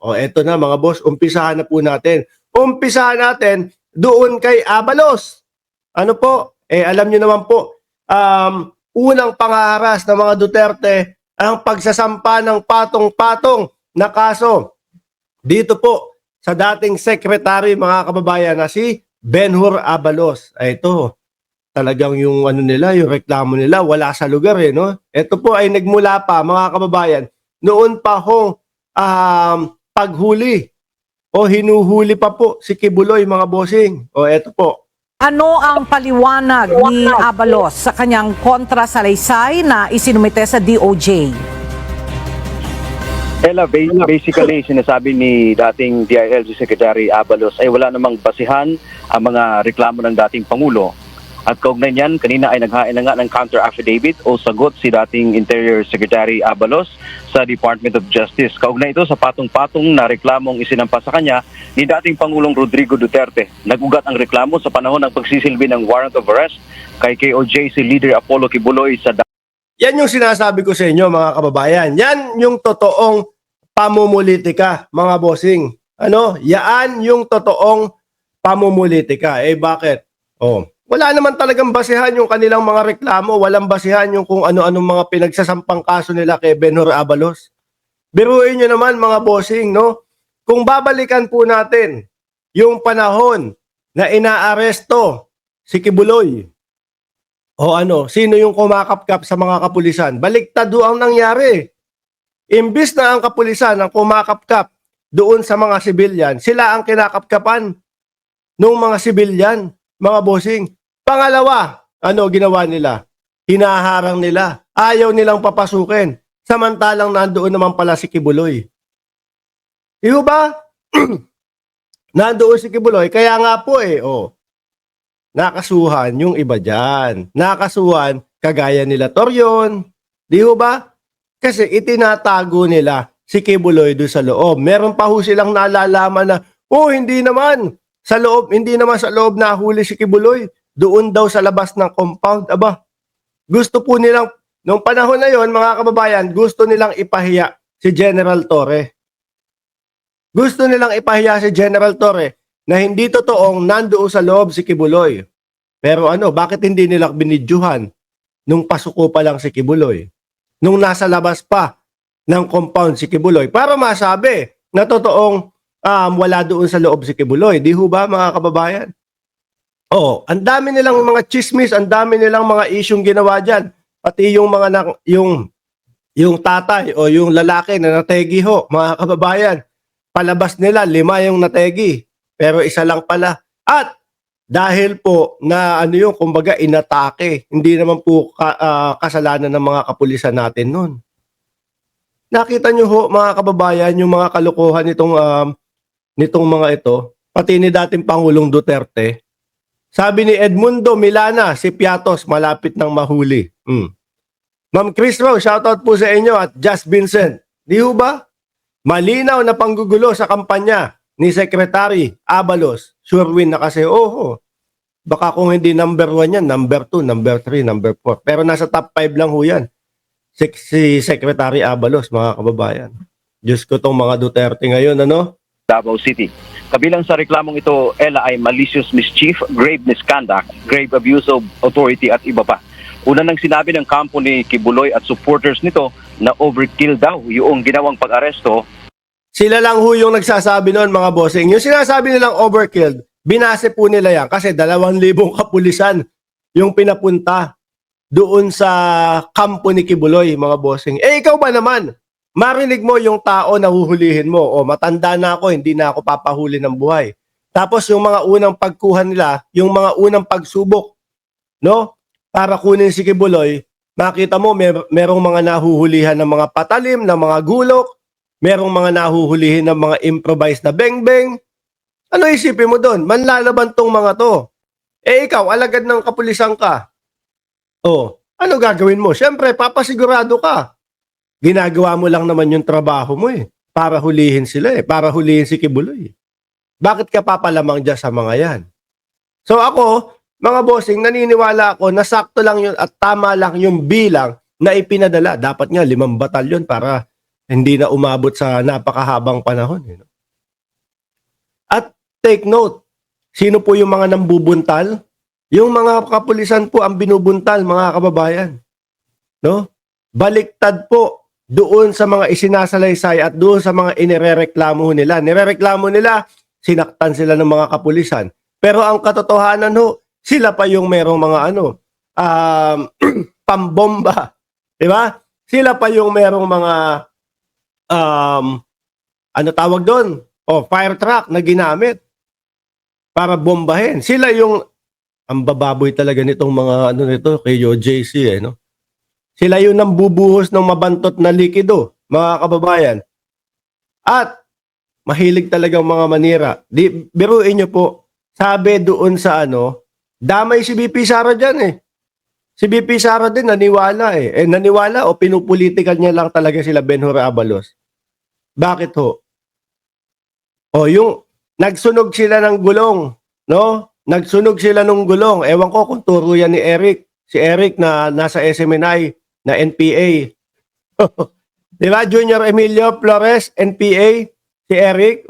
O eto na mga boss, umpisahan na po natin. Umpisahan natin doon kay Abalos. Ano po? Alam niyo naman po, unang pangaharas ng mga Duterte ang pagsasampa ng patong-patong na kaso dito po sa dating secretary mga kababayan na si Benhur Abalos. Ito, talagang yung ano nila, yung reklamo nila wala sa lugar no. Ito po ay nagmula pa mga kababayan noon pa hong paghuli o hinuhuli pa po si Kibuloy mga bossing. O eto po. Ano ang paliwanag ni Abalos sa kanyang kontrasalaysay na isinumite sa DOJ? Ella, basically, sinasabi ni dating DILG Secretary Abalos ay wala namang basihan ang mga reklamo ng dating Pangulo. At kaugnay niyan, kanina ay naghain na nga ng counter-affidavit o sagot si dating Interior Secretary Abalos sa Department of Justice. Kaugnay ito sa patong-patong na reklamong isinampa sa kanya ni dating Pangulong Rodrigo Duterte. Nagugat ang reklamo sa panahon ng pagsisilbi ng warrant of arrest kay KOJC Leader Apollo Kibuloy sa Yan yung sinasabi ko sa inyo mga kababayan. Yan yung totoong pamumulitika mga bossing. Ano? Yan yung totoong pamumulitika. Bakit? Wala naman talagang basihan yung kanilang mga reklamo. Walang basihan yung kung ano-anong mga pinagsasampang kaso nila kay Benhur Abalos. Biruin nyo naman mga bossing, no? Kung babalikan po natin yung panahon na inaaresto si Kibuloy, sino yung kumakapkap sa mga kapulisan? Baliktad ang nangyari. Imbis na ang kapulisan ang kumakapkap doon sa mga sibilyan, sila ang kinakapkapan ng mga sibilyan, mga bossing. Pangalawa, ginawa nila? Hinaharang nila. Ayaw nilang papasukin. Samantalang nandoon naman pala si Kibuloy. Iyo ba? Nandoon si Kibuloy. Kaya nga po nakasuhan yung iba dyan. Nakasuhan kagaya nila Torion. Di ba? Kasi itinatago nila si Kibuloy doon sa loob. Meron pa ho silang nalalaman na, hindi naman sa loob nahuli si Kibuloy. Doon daw sa labas ng compound. Gusto po nilang, nung panahon na yon mga kababayan, gusto nilang ipahiya si General Torre. Gusto nilang ipahiya si General Torre na hindi totoong nandoon sa loob si Kibuloy. Pero bakit hindi nila binidyuhan nung pasuko pa lang si Kibuloy? Nung nasa labas pa ng compound si Kibuloy para masabi na totoong wala doon sa loob si Kibuloy. Di ho ba mga kababayan? Ang dami nilang mga chismis, ang dami nilang mga isyong ginawa dyan. Pati yung mga yung tatay o yung lalaki na nategi ho, mga kababayan. Palabas nila, 5 yung nategi, pero isa lang pala. At dahil po na kumbaga inatake, hindi naman po kasalanan ng mga kapulisan natin noon. Nakita nyo ho mga kababayan yung mga kalokohan nitong mga ito, pati ni dating Pangulong Duterte. Sabi ni Edmundo Milana, si Piatos malapit nang mahuli. Ma'am Chris Rowe, shoutout po sa inyo at Just Vincent. Di ho ba? Malinaw na panggugulo sa kampanya ni Secretary Abalos. Sure win na kasi, baka kung hindi number 1 yan, number 2, number 3, number 4. Pero nasa top 5 lang ho yan. Si Secretary Abalos, mga kababayan. Diyos ko tong mga Duterte ngayon, Davao City. Kabilang sa reklamong ito, Ella, ay malicious mischief, grave misconduct, grave abuse of authority at iba pa. Una nang sinabi ng kampo ni Kibuloy at supporters nito na overkill daw yung ginawang pag-aresto. Sila lang ho yung nagsasabi noon mga bossing. Yung sinasabi nilang overkill, binase po nila yan kasi 2,000 kapulisan yung pinapunta doon sa kampo ni Kibuloy mga bossing. Ikaw ba naman? Marinig mo yung tao na huhulihin mo. Matanda na ako, hindi na ako papahuli ng buhay. Tapos yung mga unang pagkuha nila, yung mga unang pagsubok, para kunin si Kibuloy, makita mo merong mga nahuhulihan ng mga patalim, ng mga gulok, merong mga nahuhulihin ng mga improvised na beng-beng. Ano isipin mo doon? Manlalaban tong mga to. Ikaw, alagad ng kapulisan ka. Ano gagawin mo? Siyempre, papasigurado ka. Ginagawa mo lang naman yung trabaho mo para hulihin sila para hulihin si Kibuloy. Bakit ka papalamang dyan sa mga yan? So ako, mga bossing, naniniwala ako na sakto lang yun at tama lang yung bilang na ipinadala. Dapat nga 5 batalyon para Hindi na umabot sa napakahabang panahon. Eh, no? At take note, sino po yung mga nambubuntal? Yung mga kapulisan po ang binubuntal, mga kababayan. No? Baliktad po doon sa mga isinasalaysay at doon sa mga inirereklamo nila. Nirereklamo nila, sinaktan sila ng mga kapulisan. Pero ang katotohanan ho, sila pa yung merong mga pambomba. Di ba? Sila pa yung merong mga ano tawag doon? Fire truck na ginamit para bombahin. Sila yung ang bababoy talaga nitong mga ano nito kay JC no. Sila yung nambubuhos ng mabantot na likido, mga kababayan. At mahilig talagang mga manira. Biruin nyo po, sabi doon sa damay si BP Sara dyan eh. Si BP Sara din naniwala eh. Naniwala o pinupolitical niya lang talaga sila Benhur Abalos. Bakit ho? Yung nagsunog sila ng gulong, no? Nagsunog sila ng gulong. Ewan ko kung turo yan ni Eric. Si Eric na nasa SMNI na NPA. Di ba? Junior Emilio Flores, NPA. Si Eric,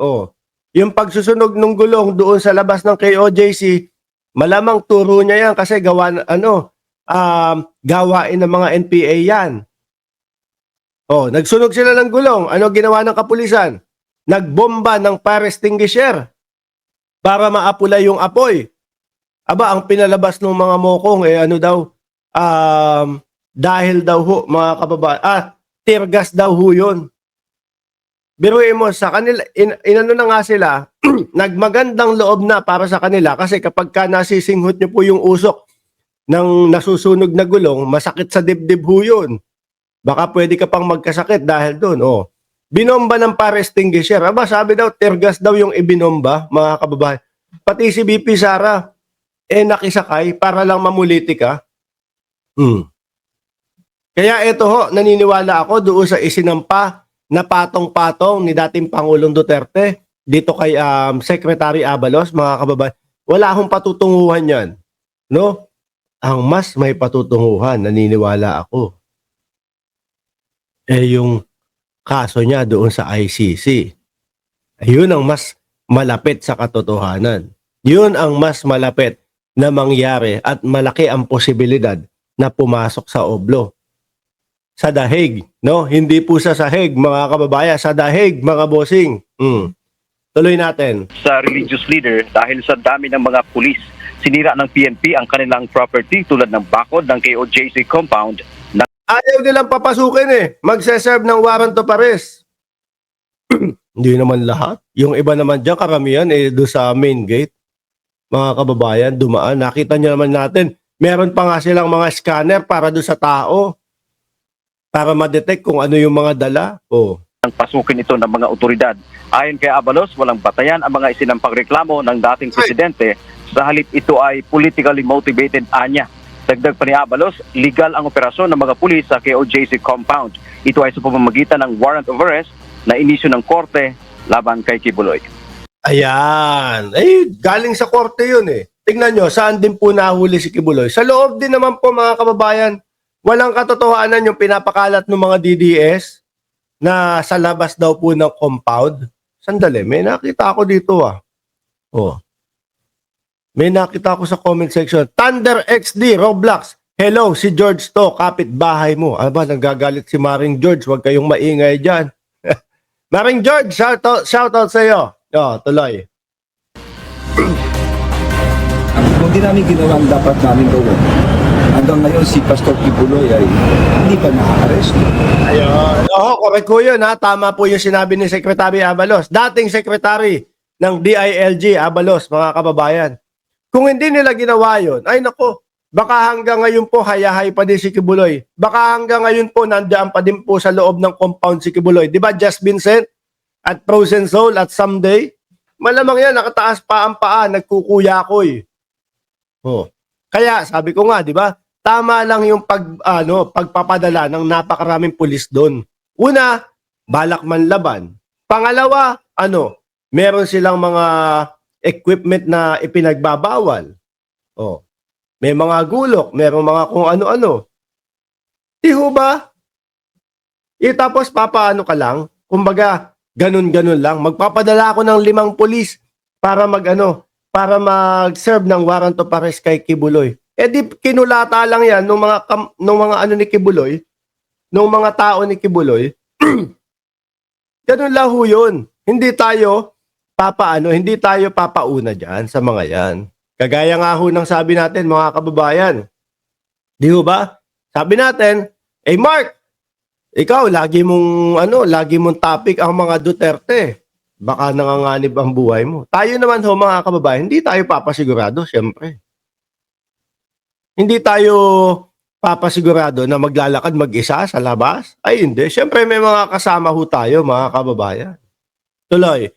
yung pagsusunog ng gulong doon sa labas ng KOJC, malamang turo niya yan kasi gawain ng mga NPA yan. Nagsunog sila ng gulong. Ano ginawa ng kapulisan? Nagbomba ng fire extinguisher para maapula yung apoy. Aba, ang pinalabas ng mga mokong dahil daw ho, mga kababayan, tear gas daw ho yun. Biruin mo, sa kanila, inano na nga sila, nagmagandang loob na para sa kanila kasi kapag ka nasisinghot nyo po yung usok ng nasusunog na gulong, masakit sa dibdib ho yun. Baka pwede ka pang magkasakit dahil doon. Binomba ng fire extinguisher. Aba, sabi daw, tear gas daw yung ibinomba, mga kababayan. Pati si BP Sara, nakisakay para lang mamuliti ka. Kaya ito ho, naniniwala ako doon sa isinampa na patong-patong ni dating Pangulong Duterte dito kay Secretary Abalos, mga kababayan. Wala akong patutunguhan yan. No? Ang mas may patutunguhan, naniniwala ako. Yung kaso niya doon sa ICC. Yun ang mas malapit sa katotohanan. Yun ang mas malapit na mangyari at malaki ang posibilidad na pumasok sa oblo. Sa dahig, no? Hindi po sa sahig, mga kababayan. Sa dahig, mga bossing. Tuloy natin. Sa religious leader, dahil sa dami ng mga pulis, sinira ng PNP ang kanilang property tulad ng bakod ng KOJC compound. Ayaw nilang papasukin eh. Magse-serve ng warrant of arrest. Hindi naman lahat. Yung iba naman dyan, karamihan doon sa main gate. Mga kababayan, dumaan. Nakita nyo naman natin, meron pa nga silang mga scanner para doon sa tao. Para ma-detect kung ano yung mga dala. Ang pasukin ito ng mga otoridad. Ayon kay Abalos, walang batayan ang mga isinampang reklamo ng dating presidente. Sa halip ito ay politically motivated anya. Dagdag pa ni Abalos, legal ang operasyon ng mga pulis sa KOJC compound. Ito ay sa pamamagitan ng warrant of arrest na inisyu ng korte laban kay Kibuloy. Ayan. Galing sa korte yun eh. Tingnan nyo, saan din po nahuli si Kibuloy? Sa loob din naman po, mga kababayan. Walang katotohanan yung pinapakalat ng mga DDS na sa labas daw po ng compound. Sandali, may nakita ako dito May nakita ako sa comment section. Thunder XD, Roblox. Hello, si George to, kapit-bahay mo. Aba, nagagalit si Maring George. Huwag kayong maingay dyan. Maring George, shoutout sa iyo. Tuloy. Kung di namin ginawa ang dapat namin gawin, hanggang ngayon si Pastor Kibuloy ay hindi pa na-arrest. Ayun. Correct ko yun ha. Tama po yung sinabi ni Secretary Abalos. Dating Secretary ng DILG Abalos, mga kababayan. Kung hindi nila ginawa yun, ay nako, baka hanggang ngayon po hayahay pa din si Kibuloy. Baka hanggang ngayon po nandiyan pa din po sa loob ng compound si Kibuloy. Di ba Just Vincent at Frozen Soul at Someday? Malamang yan, nakataas pa ang paa, nagkukuyakoy. Kaya sabi ko nga, di ba? Tama lang yung pagpapadala ng napakaraming pulis doon. Una, balak manlaban. Pangalawa, meron silang mga equipment na ipinagbabawal. May mga gulok, merong mga kung ano-ano. Di ho ba? Tapos papaano ka lang? Kumbaga, ganun-ganun lang. Magpapadala ako ng 5 pulis para para mag-serve ng warrant of arrest kay Kibuloy. Di kinulata lang yan nung mga ano ni Kibuloy, nung mga tao ni Kibuloy. Ganun lang ho yun. Hindi tayo papauna diyan sa mga yan. Kagaya nga ho ng sabi natin, mga kababayan. Di ho ba? Sabi natin, Mark, ikaw lagi mong topic ang mga Duterte. Baka nanganganib ang buhay mo. Tayo naman ho, mga kababayan, hindi tayo papasigurado, syempre. Hindi tayo papasigurado na maglalakad mag-isa sa labas? Ay hindi. Syempre may mga kasama ho tayo, mga kababayan. Tuloy.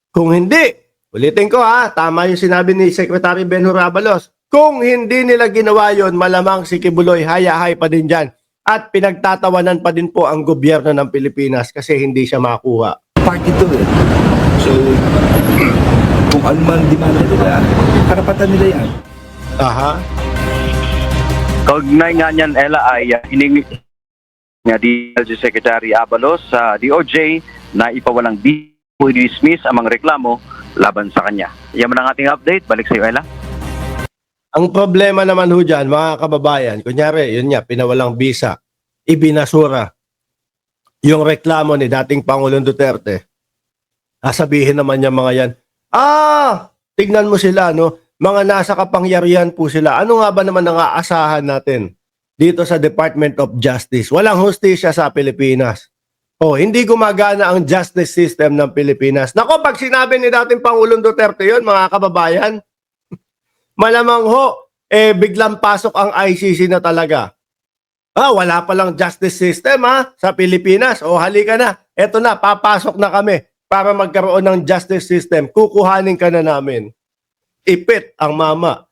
Kung hindi, ulitin ko tama yung sinabi ni Secretary Benhur Abalos. Kung hindi nila ginawa yon, malamang si Kibuloy hayahay pa din dyan. At pinagtatawanan pa din po ang gobyerno ng Pilipinas kasi hindi siya makuha. Party to eh. So, kung ano man demanda nila, karapatan nila yan. Aha. Kaugnay nga niyan, Ella, ay hiningi nga DLG Secretary Abalos sa DOJ na ipawalang dismiss ang mga reklamo laban sa kanya. Yan man ang ating update. Balik sa iyo, Ella. Ang problema naman ho dyan, mga kababayan, kunyari, yun nga, pinawalang bisa, ibinasura yung reklamo ni dating Pangulong Duterte. Sabihin naman niya mga yan, tignan mo sila, no? Mga nasa kapangyarihan po sila. Ano nga ba naman ang aasahan natin dito sa Department of Justice? Walang hustisya sa Pilipinas. Hindi gumagana ang justice system ng Pilipinas. Nako, pag sinabi ni dating Pangulong Duterte yun, mga kababayan, malamang biglang pasok ang ICC na talaga. Wala palang justice system sa Pilipinas. Halika na. Eto na, papasok na kami para magkaroon ng justice system. Kukuhanin ka na namin. Ipit ang mama.